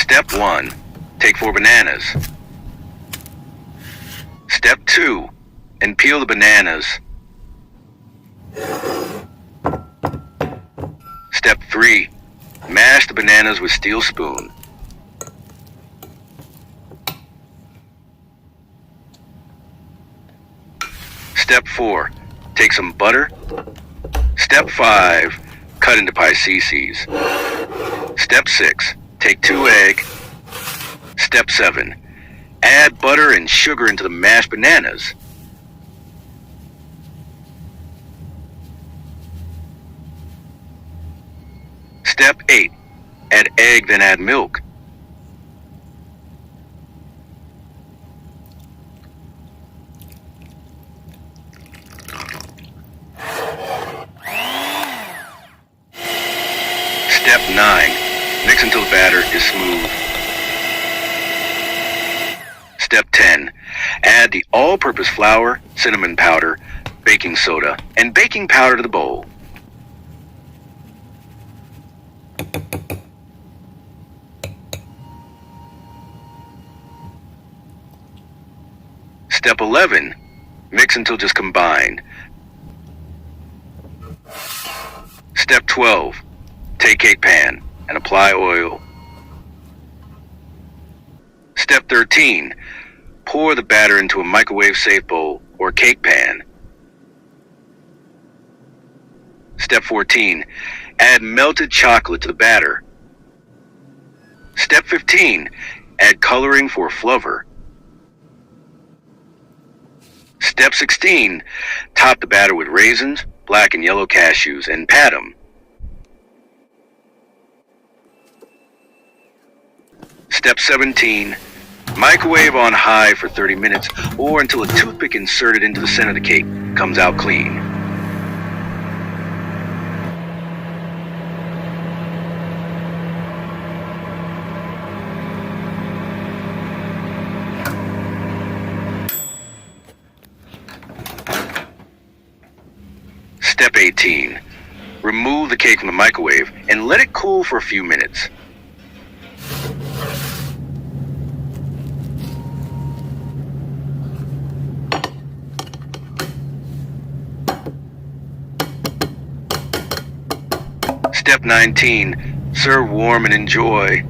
Step 1. Take 4 bananas. Step 2. And peel the bananas. Step 3. Mash the bananas with steel spoon. Step 4. Take some butter. Step 5. Cut into pie CCs. Step 6. Take 2 eggs. Step 7. Add butter and sugar into the mashed bananas. Step 8. Add egg, then add milk. Step 9. Mix until the batter is smooth. Step 10. Add the all-purpose flour, cinnamon powder, baking soda, and baking powder to the bowl. Step 11. Mix until just combined. Step 12. Take cake pan and apply oil. Step 13. Pour the batter into a microwave-safe bowl or cake pan. Step 14. Add melted chocolate to the batter. Step 15. Add coloring for flavor. Step 16. Top the batter with raisins, black and yellow cashews, and padam. Step 17. Microwave on high for 30 minutes or until a toothpick inserted into the center of the cake comes out clean. Step 18. Remove the cake from the microwave and let it cool for a few minutes. Step 19. Serve warm and enjoy.